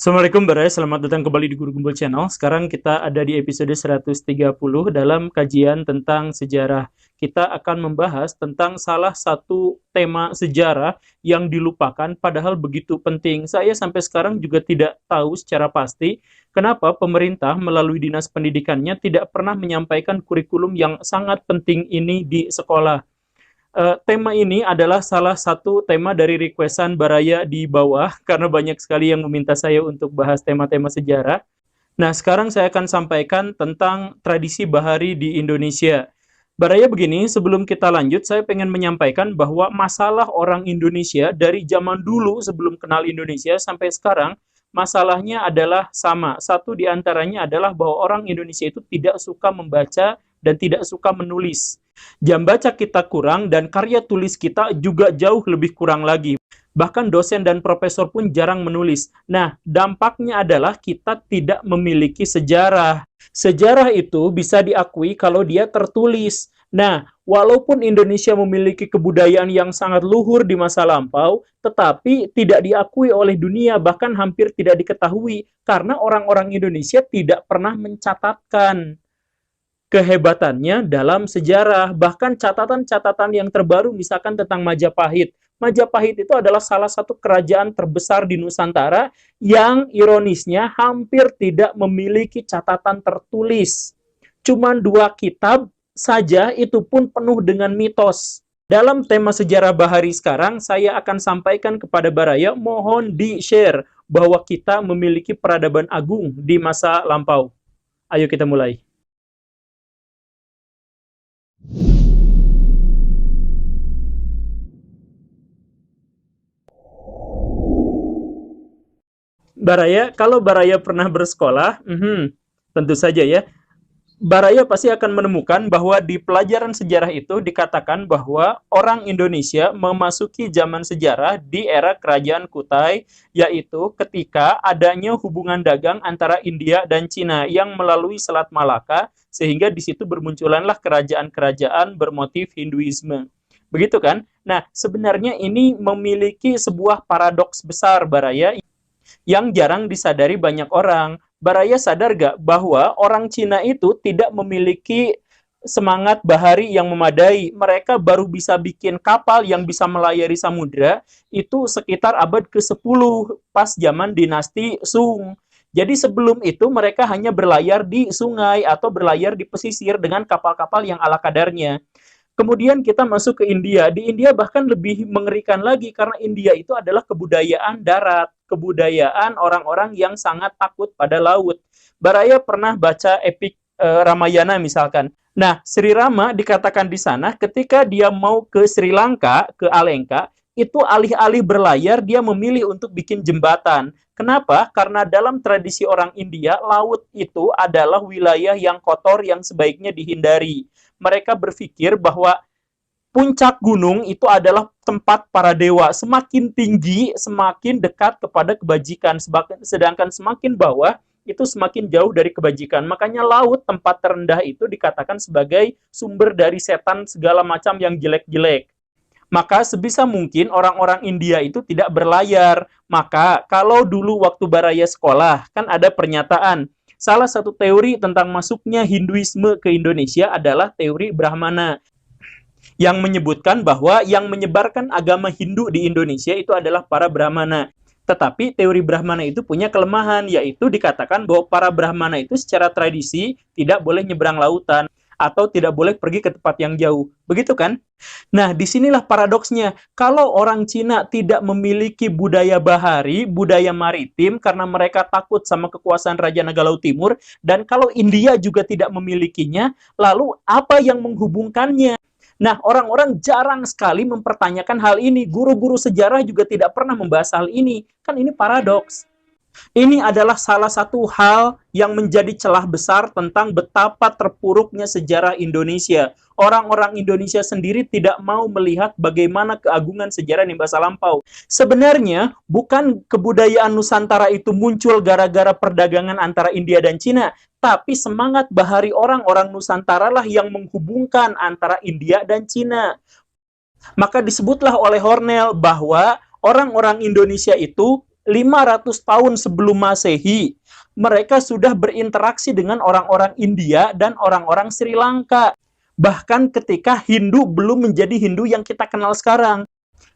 Assalamualaikum Barai, selamat datang kembali di Guru Gumbul Channel. Sekarang kita ada di episode 130 dalam kajian tentang sejarah. Kita akan membahas tentang salah satu tema sejarah yang dilupakan padahal begitu penting. Saya sampai sekarang juga tidak tahu secara pasti kenapa pemerintah melalui dinas pendidikannya tidak pernah menyampaikan kurikulum yang sangat penting ini di sekolah. Tema ini adalah salah satu tema dari requestan Baraya di bawah, karena banyak sekali yang meminta saya untuk bahas tema-tema sejarah. Nah, sekarang saya akan sampaikan tentang tradisi bahari di Indonesia. Baraya begini, sebelum kita lanjut, saya pengen menyampaikan bahwa masalah orang Indonesia dari zaman dulu sebelum kenal Indonesia sampai sekarang, masalahnya adalah sama. Satu di antaranya adalah bahwa orang Indonesia itu tidak suka membaca dan tidak suka menulis. Jam baca kita kurang dan karya tulis kita juga jauh lebih kurang lagi. Bahkan dosen dan profesor pun jarang menulis. Nah, dampaknya adalah kita tidak memiliki sejarah. Sejarah itu bisa diakui kalau dia tertulis. Nah, walaupun Indonesia memiliki kebudayaan yang sangat luhur di masa lampau, tetapi tidak diakui oleh dunia, bahkan hampir tidak diketahui, karena orang-orang Indonesia tidak pernah mencatatkan kehebatannya dalam sejarah. Bahkan catatan-catatan yang terbaru misalkan tentang Majapahit. Majapahit itu adalah salah satu kerajaan terbesar di Nusantara yang ironisnya hampir tidak memiliki catatan tertulis. Cuman 2 kitab saja, itu pun penuh dengan mitos. Dalam tema sejarah bahari sekarang, saya akan sampaikan kepada Baraya, mohon di-share bahwa kita memiliki peradaban agung di masa lampau. Ayo kita mulai. Baraya, kalau Baraya pernah bersekolah, tentu saja ya, Baraya pasti akan menemukan bahwa di pelajaran sejarah itu dikatakan bahwa orang Indonesia memasuki zaman sejarah di era Kerajaan Kutai, yaitu ketika adanya hubungan dagang antara India dan Cina yang melalui Selat Malaka, sehingga di situ bermunculanlah kerajaan-kerajaan bermotif Hinduisme. Begitu kan? Nah, sebenarnya ini memiliki sebuah paradoks besar, Baraya, yang jarang disadari banyak orang. Baraya sadar gak bahwa orang Cina itu tidak memiliki semangat bahari yang memadai. Mereka baru bisa bikin kapal yang bisa melayari samudra itu sekitar abad ke-10 pas zaman dinasti Sung. Jadi sebelum itu mereka hanya berlayar di sungai atau berlayar di pesisir dengan kapal-kapal yang ala kadarnya. Kemudian kita masuk ke India. Di India bahkan lebih mengerikan lagi karena India itu adalah kebudayaan darat, kebudayaan orang-orang yang sangat takut pada laut. Baraya pernah baca epik Ramayana misalkan. Nah, Sri Rama dikatakan di sana ketika dia mau ke Sri Lanka, ke Alengka, itu alih-alih berlayar dia memilih untuk bikin jembatan. Kenapa? Karena dalam tradisi orang India, laut itu adalah wilayah yang kotor yang sebaiknya dihindari. Mereka berpikir bahwa puncak gunung itu adalah tempat para dewa. Semakin tinggi, semakin dekat kepada kebajikan. Sedangkan semakin bawah, itu semakin jauh dari kebajikan. Makanya laut, tempat terendah itu dikatakan sebagai sumber dari setan segala macam yang jelek-jelek. Maka sebisa mungkin orang-orang India itu tidak berlayar. Maka kalau dulu waktu Baraya sekolah, kan ada pernyataan, salah satu teori tentang masuknya Hinduisme ke Indonesia adalah teori Brahmana, yang menyebutkan bahwa yang menyebarkan agama Hindu di Indonesia itu adalah para Brahmana. Tetapi teori Brahmana itu punya kelemahan, yaitu dikatakan bahwa para Brahmana itu secara tradisi tidak boleh nyebrang lautan atau tidak boleh pergi ke tempat yang jauh. Begitu kan? Nah, disinilah paradoksnya. Kalau orang Cina tidak memiliki budaya bahari, budaya maritim, karena mereka takut sama kekuasaan Raja Naga Laut Timur, dan kalau India juga tidak memilikinya, lalu apa yang menghubungkannya? Nah, orang-orang jarang sekali mempertanyakan hal ini. Guru-guru sejarah juga tidak pernah membahas hal ini. Kan ini paradoks. Ini adalah salah satu hal yang menjadi celah besar tentang betapa terpuruknya sejarah Indonesia. Orang-orang Indonesia sendiri tidak mau melihat bagaimana keagungan sejarah di masa lampau. Sebenarnya, bukan kebudayaan Nusantara itu muncul gara-gara perdagangan antara India dan Cina, tapi semangat bahari orang-orang Nusantara lah yang menghubungkan antara India dan Cina. Maka disebutlah oleh Hornell bahwa orang-orang Indonesia itu 500 tahun sebelum Masehi, mereka sudah berinteraksi dengan orang-orang India dan orang-orang Sri Lanka. Bahkan ketika Hindu belum menjadi Hindu yang kita kenal sekarang.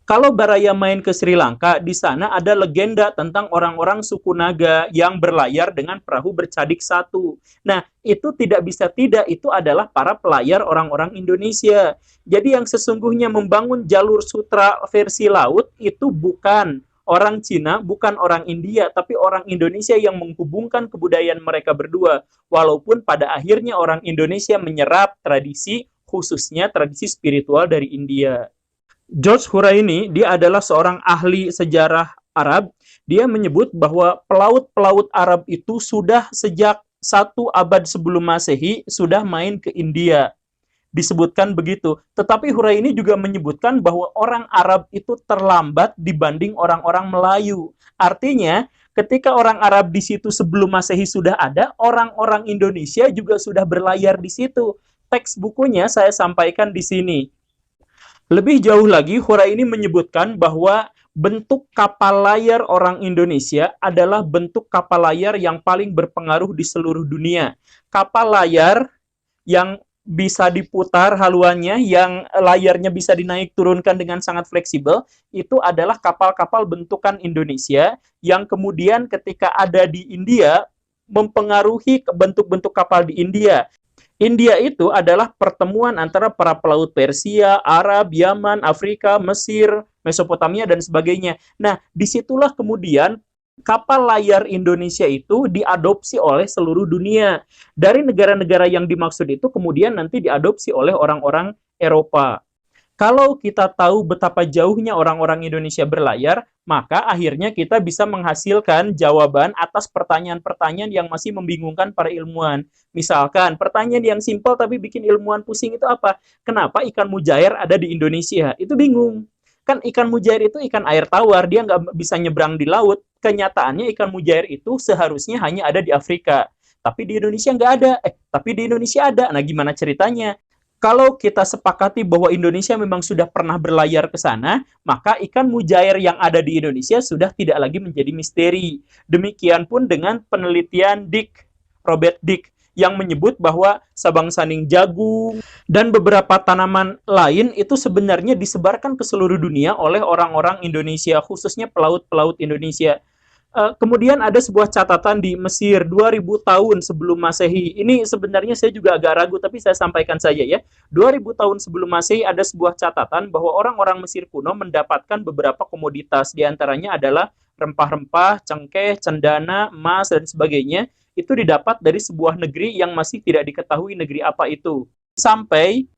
Kalau Baraya main ke Sri Lanka, di sana ada legenda tentang orang-orang suku Naga yang berlayar dengan perahu bercadik satu. Nah, itu tidak bisa tidak, itu adalah para pelayar orang-orang Indonesia. Jadi yang sesungguhnya membangun jalur sutra versi laut itu bukan orang Cina, bukan orang India, tapi orang Indonesia yang menghubungkan kebudayaan mereka berdua. Walaupun pada akhirnya orang Indonesia menyerap tradisi, khususnya tradisi spiritual dari India. George Huraini, dia adalah seorang ahli sejarah Arab. Dia menyebut bahwa pelaut-pelaut Arab itu sudah sejak 1 abad sebelum Masehi sudah main ke India. Disebutkan begitu. Tetapi Huraini juga menyebutkan bahwa orang Arab itu terlambat dibanding orang-orang Melayu. Artinya, ketika orang Arab di situ sebelum Masehi sudah ada, orang-orang Indonesia juga sudah berlayar di situ. Teks bukunya saya sampaikan di sini. Lebih jauh lagi, Huraini menyebutkan bahwa bentuk kapal layar orang Indonesia adalah bentuk kapal layar yang paling berpengaruh di seluruh dunia. Kapal layar yang bisa diputar haluannya, yang layarnya bisa dinaik turunkan dengan sangat fleksibel, itu adalah kapal-kapal bentukan Indonesia yang kemudian ketika ada di India mempengaruhi bentuk-bentuk kapal di India. India itu adalah pertemuan antara para pelaut Persia, Arab, Yaman, Afrika, Mesir, Mesopotamia, dan sebagainya. Nah, disitulah kemudian kapal layar Indonesia itu diadopsi oleh seluruh dunia. Dari negara-negara yang dimaksud itu kemudian nanti diadopsi oleh orang-orang Eropa. Kalau kita tahu betapa jauhnya orang-orang Indonesia berlayar, maka akhirnya kita bisa menghasilkan jawaban atas pertanyaan-pertanyaan yang masih membingungkan para ilmuwan. Misalkan, pertanyaan yang simpel tapi bikin ilmuwan pusing itu apa? Kenapa ikan mujair ada di Indonesia? Itu bingung. Kan ikan mujair itu ikan air tawar, dia nggak bisa nyebrang di laut. Kenyataannya ikan mujair itu seharusnya hanya ada di Afrika. Tapi di Indonesia nggak ada. Tapi di Indonesia ada. Nah, gimana ceritanya? Kalau kita sepakati bahwa Indonesia memang sudah pernah berlayar ke sana, maka ikan mujair yang ada di Indonesia sudah tidak lagi menjadi misteri. Demikian pun dengan penelitian Robert Dick, yang menyebut bahwa sabang saning jagung dan beberapa tanaman lain itu sebenarnya disebarkan ke seluruh dunia oleh orang-orang Indonesia, khususnya pelaut-pelaut Indonesia. Kemudian ada sebuah catatan di Mesir 2000 tahun sebelum Masehi. Ini sebenarnya saya juga agak ragu, tapi saya sampaikan saja ya. 2000 tahun sebelum Masehi ada sebuah catatan bahwa orang-orang Mesir kuno mendapatkan beberapa komoditas. Di antaranya adalah rempah-rempah, cengkeh, cendana, emas, dan sebagainya. Itu didapat dari sebuah negeri yang masih tidak diketahui negeri apa itu. Sampai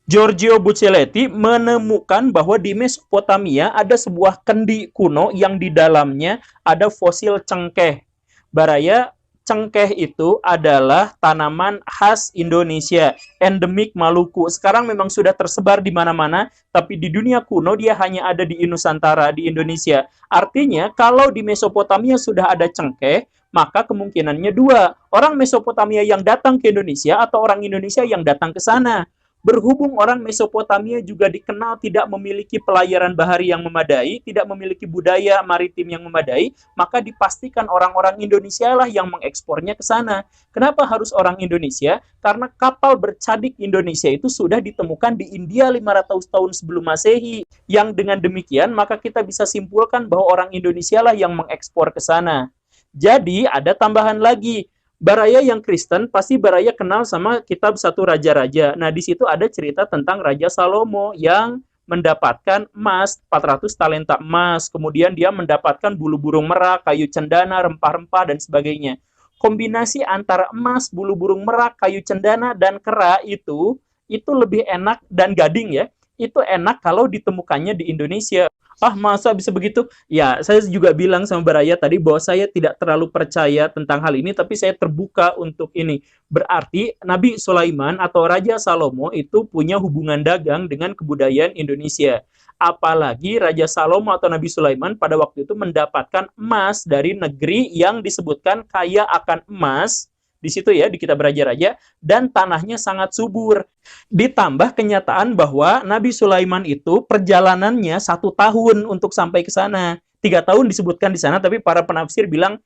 Giorgio Buccellati menemukan bahwa di Mesopotamia ada sebuah kendi kuno yang di dalamnya ada fosil cengkeh. Baraya, cengkeh itu adalah tanaman khas Indonesia, endemik Maluku. Sekarang memang sudah tersebar di mana-mana, tapi di dunia kuno dia hanya ada di Nusantara, di Indonesia. Artinya, kalau di Mesopotamia sudah ada cengkeh, maka kemungkinannya dua. Orang Mesopotamia yang datang ke Indonesia atau orang Indonesia yang datang ke sana. Berhubung orang Mesopotamia juga dikenal tidak memiliki pelayaran bahari yang memadai, tidak memiliki budaya maritim yang memadai, maka dipastikan orang-orang Indonesia lah yang mengekspornya ke sana. Kenapa harus orang Indonesia? Karena kapal bercadik Indonesia itu sudah ditemukan di India 500 tahun sebelum Masehi. Yang dengan demikian, maka kita bisa simpulkan bahwa orang Indonesia lah yang mengekspor ke sana. Jadi, ada tambahan lagi. Baraya yang Kristen pasti Baraya kenal sama kitab Satu Raja-Raja. Nah, di situ ada cerita tentang Raja Salomo yang mendapatkan emas, 400 talenta emas. Kemudian dia mendapatkan bulu burung merak, kayu cendana, rempah-rempah, dan sebagainya. Kombinasi antara emas, bulu burung merak, kayu cendana, dan kera itu lebih enak, dan gading ya, itu enak kalau ditemukannya di Indonesia. Ah, masa bisa begitu? Ya, saya juga bilang sama Baraya tadi bahwa saya tidak terlalu percaya tentang hal ini, tapi saya terbuka untuk ini. Berarti Nabi Sulaiman atau Raja Salomo itu punya hubungan dagang dengan kebudayaan Indonesia. Apalagi Raja Salomo atau Nabi Sulaiman pada waktu itu mendapatkan emas dari negeri yang disebutkan kaya akan emas, di situ ya, di kitab Raja-Raja, dan tanahnya sangat subur. Ditambah kenyataan bahwa Nabi Sulaiman itu perjalanannya 1 tahun untuk sampai ke sana. 3 tahun disebutkan di sana, tapi para penafsir bilang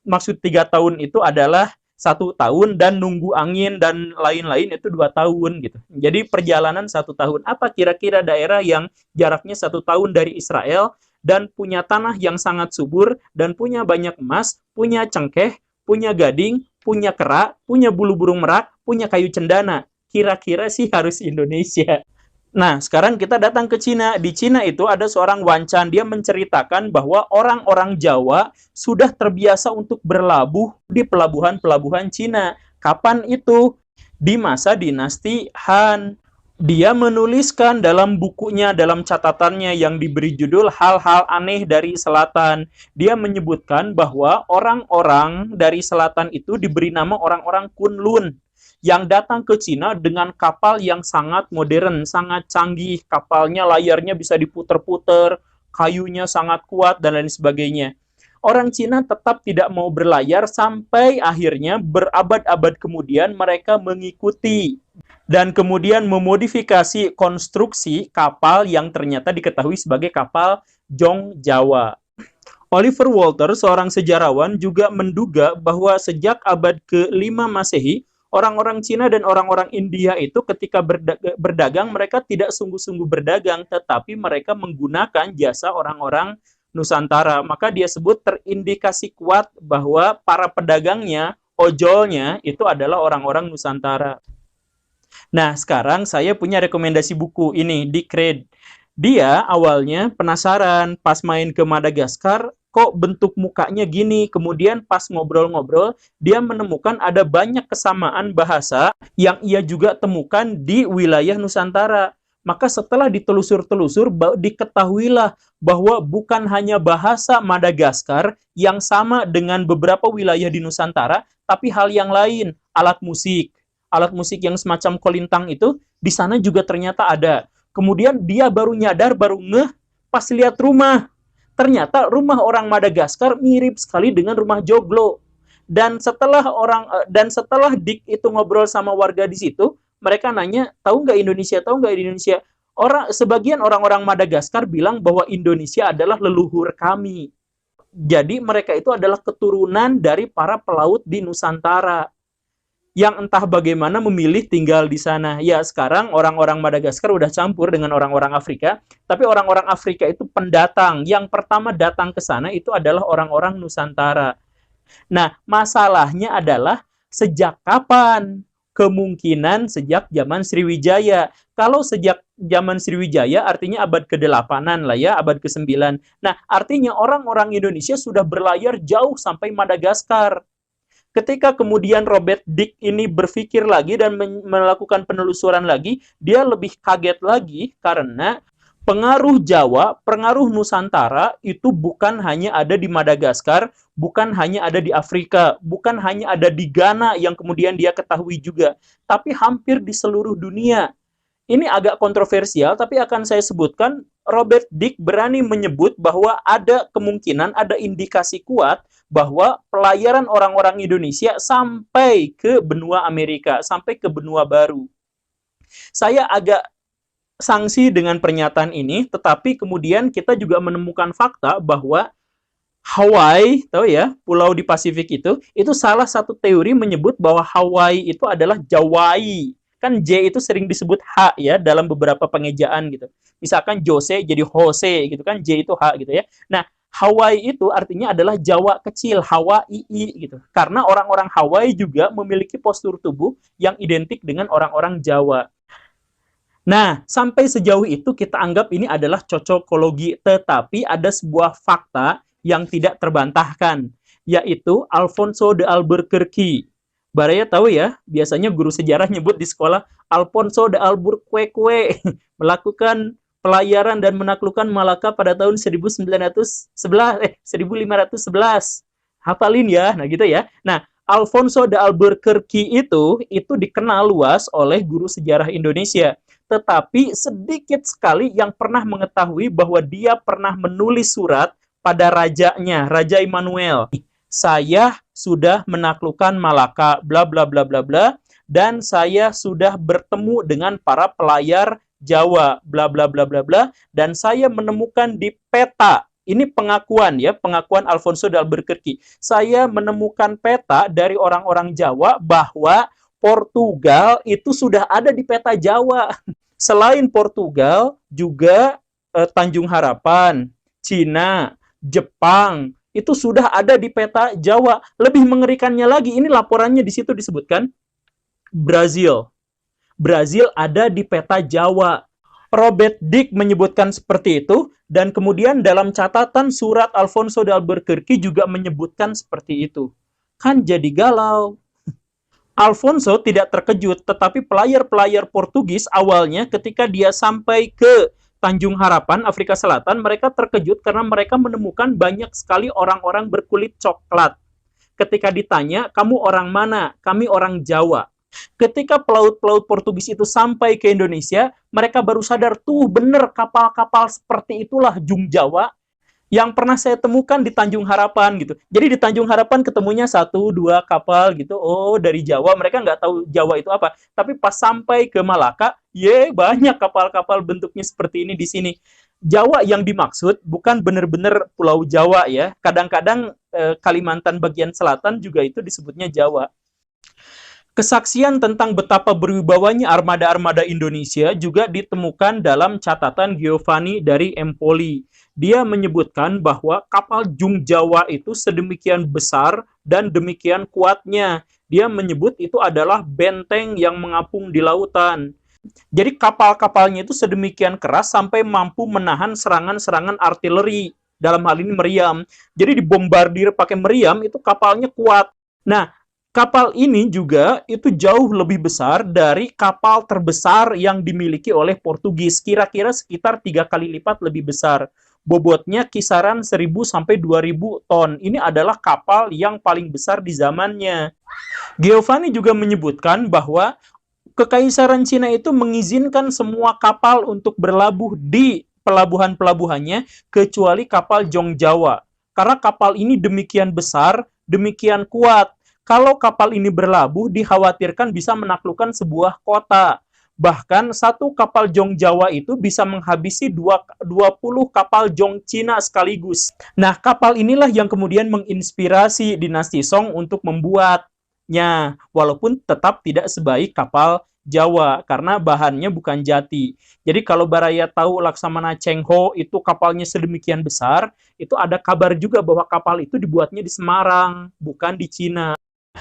maksud 3 tahun itu adalah 1 tahun dan nunggu angin dan lain-lain itu 2 tahun gitu. Jadi perjalanan 1 tahun. Apa kira-kira daerah yang jaraknya 1 tahun dari Israel dan punya tanah yang sangat subur dan punya banyak emas, punya cengkeh, punya gading, punya kera, punya bulu burung merak, punya kayu cendana. Kira-kira sih harus Indonesia. Nah, sekarang kita datang ke Cina. Di Cina itu ada seorang Wancan. Dia menceritakan bahwa orang-orang Jawa sudah terbiasa untuk berlabuh di pelabuhan-pelabuhan Cina. Kapan itu? Di masa dinasti Han. Dia menuliskan dalam bukunya, dalam catatannya yang diberi judul Hal-hal Aneh dari Selatan. Dia menyebutkan bahwa orang-orang dari selatan itu diberi nama orang-orang Kunlun yang datang ke Cina dengan kapal yang sangat modern, sangat canggih. Kapalnya, layarnya bisa diputer-puter, kayunya sangat kuat, dan lain sebagainya. Orang Cina tetap tidak mau berlayar sampai akhirnya berabad-abad kemudian mereka mengikuti dan kemudian memodifikasi konstruksi kapal yang ternyata diketahui sebagai kapal Jong Jawa. Oliver Walter, seorang sejarawan, juga menduga bahwa sejak abad ke-5 Masehi, orang-orang Cina dan orang-orang India itu ketika berdagang, mereka tidak sungguh-sungguh berdagang, tetapi mereka menggunakan jasa orang-orang Nusantara. Maka dia sebut terindikasi kuat bahwa para pedagangnya, ojolnya, itu adalah orang-orang Nusantara. Nah, sekarang saya punya rekomendasi buku ini, Dick Read. Dia awalnya penasaran pas main ke Madagaskar, kok bentuk mukanya gini. Kemudian pas ngobrol-ngobrol, dia menemukan ada banyak kesamaan bahasa yang ia juga temukan di wilayah Nusantara. Maka setelah ditelusur-telusur, diketahuilah bahwa bukan hanya bahasa Madagaskar yang sama dengan beberapa wilayah di Nusantara, tapi hal yang lain, alat musik. Alat musik yang semacam kolintang itu, di sana juga ternyata ada. Kemudian dia baru nyadar, baru ngeh, pas lihat rumah. Ternyata rumah orang Madagaskar mirip sekali dengan rumah Joglo. Dan setelah Dick itu ngobrol sama warga di situ, mereka nanya, tahu nggak Indonesia? Tahu nggak Indonesia? Sebagian orang-orang Madagaskar bilang bahwa Indonesia adalah leluhur kami. Jadi mereka itu adalah keturunan dari para pelaut di Nusantara yang entah bagaimana memilih tinggal di sana. Ya, sekarang orang-orang Madagaskar udah campur dengan orang-orang Afrika, tapi orang-orang Afrika itu pendatang. Yang pertama datang ke sana itu adalah orang-orang Nusantara. Nah, masalahnya adalah sejak kapan? Kemungkinan sejak zaman Sriwijaya. Kalau sejak zaman Sriwijaya artinya abad ke-8-an lah ya, abad ke-9. Nah, artinya orang-orang Indonesia sudah berlayar jauh sampai Madagaskar. Ketika kemudian Robert Dick ini berpikir lagi dan melakukan penelusuran lagi, dia lebih kaget lagi karena pengaruh Jawa, pengaruh Nusantara itu bukan hanya ada di Madagaskar, bukan hanya ada di Afrika, bukan hanya ada di Ghana yang kemudian dia ketahui juga, tapi hampir di seluruh dunia. Ini agak kontroversial, tapi akan saya sebutkan. Robert Dick berani menyebut bahwa ada kemungkinan, ada indikasi kuat bahwa pelayaran orang-orang Indonesia sampai ke benua Amerika, sampai ke benua baru. Saya agak sanksi dengan pernyataan ini, tetapi kemudian kita juga menemukan fakta bahwa Hawaii, tahu ya, pulau di Pasifik itu salah satu teori menyebut bahwa Hawaii itu adalah Jawai. Kan J itu sering disebut H ya dalam beberapa pengejaan gitu. Misalkan Jose jadi Jose gitu kan, J itu H gitu ya. Nah, Hawaii itu artinya adalah Jawa kecil, Hawaii gitu. Karena orang-orang Hawaii juga memiliki postur tubuh yang identik dengan orang-orang Jawa. Nah, sampai sejauh itu kita anggap ini adalah cocokologi, tetapi ada sebuah fakta yang tidak terbantahkan, yaitu Alfonso de Albuquerque. Baraya tahu ya, biasanya guru sejarah nyebut di sekolah Alfonso de Albuquerque melakukan pelayaran dan menaklukkan Malaka pada tahun 1511. Hafalin ya, nah gitu ya. Nah, Alfonso de Albuquerque itu dikenal luas oleh guru sejarah Indonesia. Tetapi sedikit sekali yang pernah mengetahui bahwa dia pernah menulis surat pada rajanya, Raja Immanuel. Saya sudah menaklukkan Malaka, bla bla bla bla bla, dan saya sudah bertemu dengan para pelayar Jawa, bla bla bla bla bla, dan saya menemukan di peta Ini pengakuan ya, pengakuan Alfonso de Albuquerque. Saya menemukan peta dari orang-orang Jawa bahwa Portugal itu sudah ada di peta Jawa. Selain Portugal, juga Tanjung Harapan, Cina, Jepang, itu sudah ada di peta Jawa. Lebih mengerikannya lagi, ini laporannya di situ disebutkan Brazil. Brazil ada di peta Jawa. Robert Dick menyebutkan seperti itu, dan kemudian dalam catatan surat Alfonso de Albuquerque juga menyebutkan seperti itu. Kan jadi galau. Alfonso tidak terkejut, tetapi pelayar-pelayar Portugis awalnya ketika dia sampai ke Tanjung Harapan, Afrika Selatan, mereka terkejut karena mereka menemukan banyak sekali orang-orang berkulit coklat. Ketika ditanya, kamu orang mana? Kami orang Jawa. Ketika pelaut-pelaut Portugis itu sampai ke Indonesia, mereka baru sadar, tuh bener kapal-kapal seperti itulah Jung Jawa yang pernah saya temukan di Tanjung Harapan gitu. Jadi di Tanjung Harapan ketemunya 1-2 kapal gitu. Oh, dari Jawa. Mereka nggak tahu Jawa itu apa. Tapi pas sampai ke Malaka, banyak kapal-kapal bentuknya seperti ini di sini. Jawa yang dimaksud bukan benar-benar Pulau Jawa ya. Kadang-kadang Kalimantan bagian selatan juga itu disebutnya Jawa. Kesaksian tentang betapa berwibawanya armada-armada Indonesia juga ditemukan dalam catatan Giovanni dari Empoli. Dia menyebutkan bahwa kapal Jung Jawa itu sedemikian besar dan demikian kuatnya. Dia menyebut itu adalah benteng yang mengapung di lautan. Jadi kapal-kapalnya itu sedemikian keras sampai mampu menahan serangan-serangan artileri. Dalam hal ini meriam. Jadi dibombardir pakai meriam, itu kapalnya kuat. Nah, kapal ini juga itu jauh lebih besar dari kapal terbesar yang dimiliki oleh Portugis. Kira-kira sekitar 3 kali lipat lebih besar. Bobotnya kisaran 1.000 sampai 2.000 ton. Ini adalah kapal yang paling besar di zamannya. Giovanni juga menyebutkan bahwa Kekaisaran Cina itu mengizinkan semua kapal untuk berlabuh di pelabuhan-pelabuhannya kecuali kapal Jong Jawa. Karena kapal ini demikian besar, demikian kuat. Kalau kapal ini berlabuh, dikhawatirkan bisa menaklukkan sebuah kota. Bahkan satu kapal Jong Jawa itu bisa menghabisi 20 kapal Jong Cina sekaligus. Nah, kapal inilah yang kemudian menginspirasi dinasti Song untuk membuatnya, walaupun tetap tidak sebaik kapal Jawa, karena bahannya bukan jati. Jadi kalau Baraya tahu Laksamana Cheng Ho itu kapalnya sedemikian besar, itu ada kabar juga bahwa kapal itu dibuatnya di Semarang, bukan di Cina.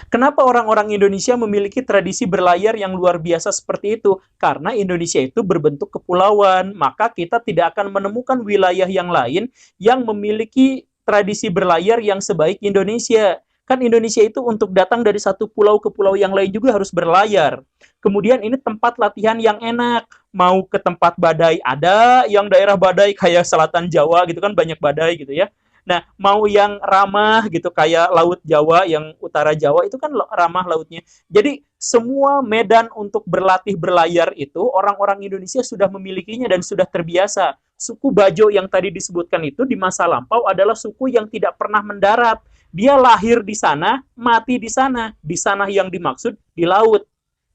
Kenapa orang-orang Indonesia memiliki tradisi berlayar yang luar biasa seperti itu? Karena Indonesia itu berbentuk kepulauan, maka kita tidak akan menemukan wilayah yang lain yang memiliki tradisi berlayar yang sebaik Indonesia. Kan Indonesia itu untuk datang dari satu pulau ke pulau yang lain juga harus berlayar. Kemudian ini tempat latihan yang enak. Mau ke tempat badai ada, yang daerah badai kayak selatan Jawa gitu kan banyak badai gitu ya. Nah, mau yang ramah gitu kayak Laut Jawa, yang utara Jawa itu kan ramah lautnya. Jadi semua medan untuk berlatih berlayar itu orang-orang Indonesia sudah memilikinya dan sudah terbiasa. Suku Bajo yang tadi disebutkan itu di masa lampau adalah suku yang tidak pernah mendarat. Dia lahir di sana, mati di sana. Di sana yang dimaksud di laut,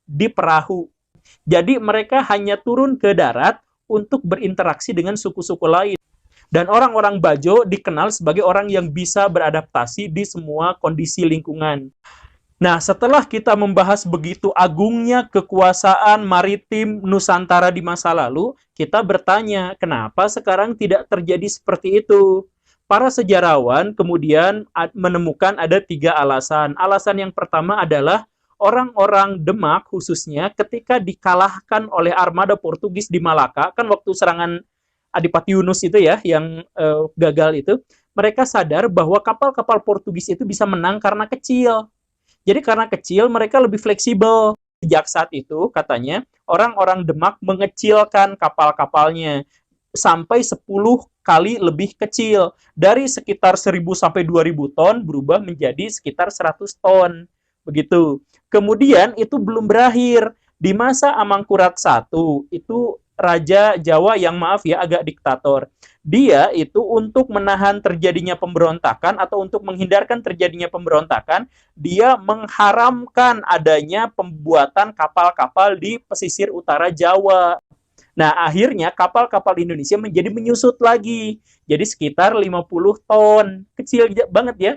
di perahu. Jadi mereka hanya turun ke darat untuk berinteraksi dengan suku-suku lain. Dan orang-orang Bajo dikenal sebagai orang yang bisa beradaptasi di semua kondisi lingkungan. Nah, setelah kita membahas begitu agungnya kekuasaan maritim Nusantara di masa lalu, kita bertanya, kenapa sekarang tidak terjadi seperti itu? Para sejarawan kemudian menemukan ada 3 alasan. Alasan yang pertama adalah orang-orang Demak khususnya ketika dikalahkan oleh armada Portugis di Malaka, kan waktu serangan Adipati Yunus itu ya, yang gagal itu, mereka sadar bahwa kapal-kapal Portugis itu bisa menang karena kecil. Jadi karena kecil, mereka lebih fleksibel. Sejak saat itu, katanya, orang-orang Demak mengecilkan kapal-kapalnya sampai 10 kali lebih kecil. Dari sekitar 1.000 sampai 2.000 ton berubah menjadi sekitar 100 ton. Begitu. Kemudian itu belum berakhir. Di masa Amangkurat I, itu Raja Jawa yang maaf ya agak diktator. Dia itu untuk menahan terjadinya pemberontakan atau untuk menghindarkan terjadinya pemberontakan, dia mengharamkan adanya pembuatan kapal-kapal di pesisir utara Jawa. Nah, akhirnya kapal-kapal Indonesia menjadi menyusut lagi. Jadi sekitar 50 ton. Kecil banget ya.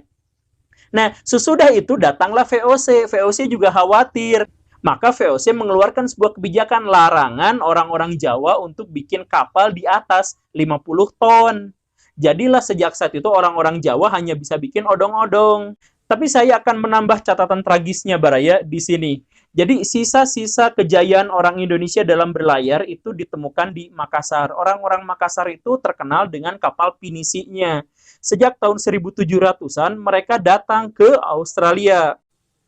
Nah, sesudah itu datanglah VOC. VOC juga khawatir. Maka VOC mengeluarkan sebuah kebijakan larangan orang-orang Jawa untuk bikin kapal di atas 50 ton. Jadilah sejak saat itu orang-orang Jawa hanya bisa bikin odong-odong. Tapi saya akan menambah catatan tragisnya, Baraya, di sini. Jadi sisa-sisa kejayaan orang Indonesia dalam berlayar itu ditemukan di Makassar. Orang-orang Makassar itu terkenal dengan kapal pinisinya. Sejak tahun 1700-an mereka datang ke Australia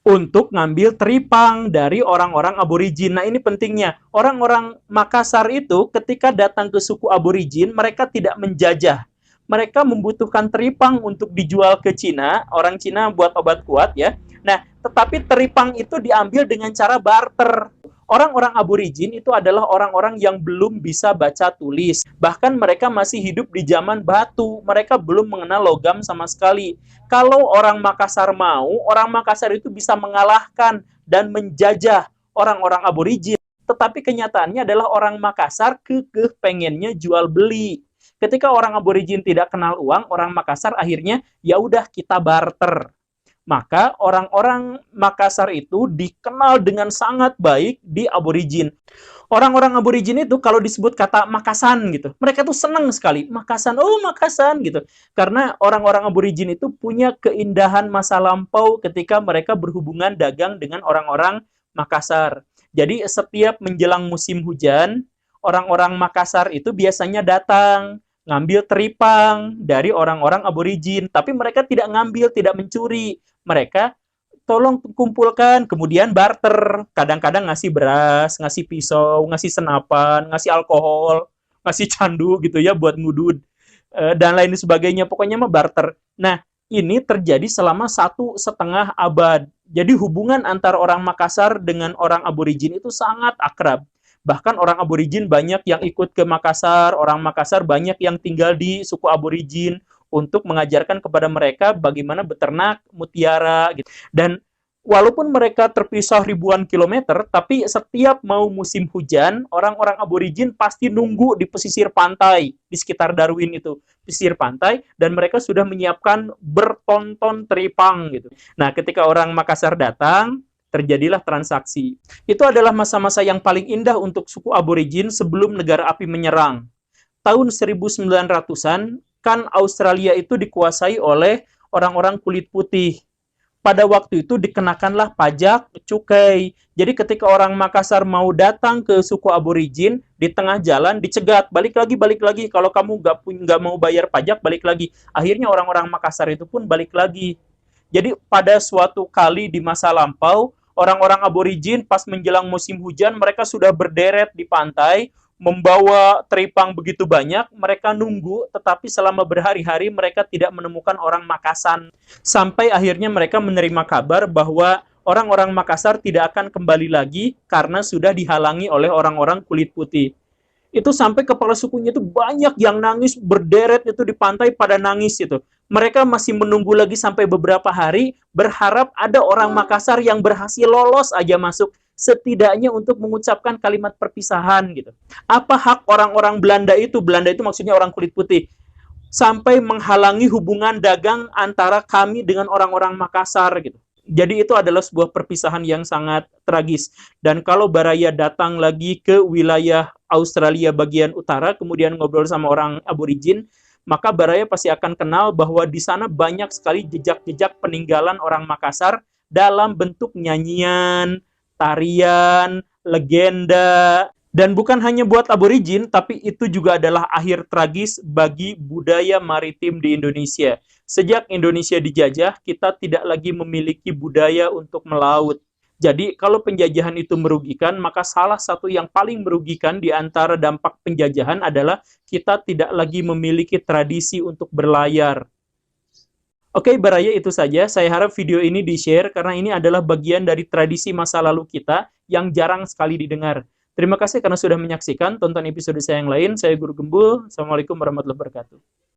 untuk ngambil teripang dari orang-orang aborigin. Nah, ini pentingnya. Orang-orang Makassar itu ketika datang ke suku aborigin, mereka tidak menjajah. Mereka membutuhkan teripang untuk dijual ke Cina, orang Cina buat obat kuat ya. Nah, tetapi teripang itu diambil dengan cara barter. Orang-orang aborigin itu adalah orang-orang yang belum bisa baca tulis. Bahkan mereka masih hidup di zaman batu. Mereka belum mengenal logam sama sekali. Kalau orang Makassar mau, orang Makassar itu bisa mengalahkan dan menjajah orang-orang aborigin. Tetapi kenyataannya adalah orang Makassar kekeh pengennya jual beli. Ketika orang aborigin tidak kenal uang, orang Makassar akhirnya ya udah kita barter. Maka orang-orang Makassar itu dikenal dengan sangat baik di aborigin. Orang-orang aborigin itu kalau disebut kata Makassan gitu, mereka tuh senang sekali. Makassan, oh Makassan gitu. Karena orang-orang aborigin itu punya keindahan masa lampau ketika mereka berhubungan dagang dengan orang-orang Makassar. Jadi setiap menjelang musim hujan, orang-orang Makassar itu biasanya datang ngambil teripang dari orang-orang aborigin, tapi mereka tidak ngambil, tidak mencuri. Mereka tolong kumpulkan, kemudian barter. Kadang-kadang ngasih beras, ngasih pisau, ngasih senapan, ngasih alkohol, ngasih candu gitu ya buat ngudud, dan lain sebagainya. Pokoknya mah barter. Nah, ini terjadi selama 1,5 abad. Jadi hubungan antara orang Makassar dengan orang aborigin itu sangat akrab. Bahkan orang aborigin banyak yang ikut ke Makassar, orang Makassar banyak yang tinggal di suku aborigin untuk mengajarkan kepada mereka bagaimana beternak mutiara gitu. Dan walaupun mereka terpisah ribuan kilometer, tapi setiap mau musim hujan, orang-orang aborigin pasti nunggu di pesisir pantai, di sekitar Darwin itu, pesisir pantai, dan mereka sudah menyiapkan bertonton teripang gitu. Nah, ketika orang Makassar datang, terjadilah transaksi. Itu adalah masa-masa yang paling indah untuk suku aborigin sebelum negara api menyerang. Tahun 1900-an, kan Australia itu dikuasai oleh orang-orang kulit putih. Pada waktu itu dikenakanlah pajak cukai. Jadi ketika orang Makassar mau datang ke suku aborigin, di tengah jalan dicegat, balik lagi. Kalau kamu nggak mau bayar pajak, balik lagi. Akhirnya orang-orang Makassar itu pun balik lagi. Jadi pada suatu kali di masa lampau, orang-orang aborigin pas menjelang musim hujan, mereka sudah berderet di pantai, membawa teripang begitu banyak, mereka nunggu, tetapi selama berhari-hari mereka tidak menemukan orang Makassan. Sampai akhirnya mereka menerima kabar bahwa orang-orang Makassar tidak akan kembali lagi karena sudah dihalangi oleh orang-orang kulit putih. Itu sampai kepala sukunya itu banyak yang nangis, berderet itu di pantai pada nangis itu. Mereka masih menunggu lagi sampai beberapa hari, berharap ada orang Makassar yang berhasil lolos aja masuk, setidaknya untuk mengucapkan kalimat perpisahan gitu. Apa hak orang-orang Belanda itu? Belanda itu maksudnya orang kulit putih. Sampai menghalangi hubungan dagang antara kami dengan orang-orang Makassar gitu. Jadi itu adalah sebuah perpisahan yang sangat tragis. Dan kalau Baraya datang lagi ke wilayah Australia bagian utara, kemudian ngobrol sama orang aborigin, maka Baraya pasti akan kenal bahwa di sana banyak sekali jejak-jejak peninggalan orang Makassar dalam bentuk nyanyian, tarian, legenda. Dan bukan hanya buat aborigin, tapi itu juga adalah akhir tragis bagi budaya maritim di Indonesia. Sejak Indonesia dijajah, kita tidak lagi memiliki budaya untuk melaut. Jadi, kalau penjajahan itu merugikan, maka salah satu yang paling merugikan di antara dampak penjajahan adalah kita tidak lagi memiliki tradisi untuk berlayar. Oke, Baraya, itu saja. Saya harap video ini di-share karena ini adalah bagian dari tradisi masa lalu kita yang jarang sekali didengar. Terima kasih karena sudah menyaksikan. Tonton episode saya yang lain. Saya Guru Gembul. Assalamualaikum warahmatullahi wabarakatuh.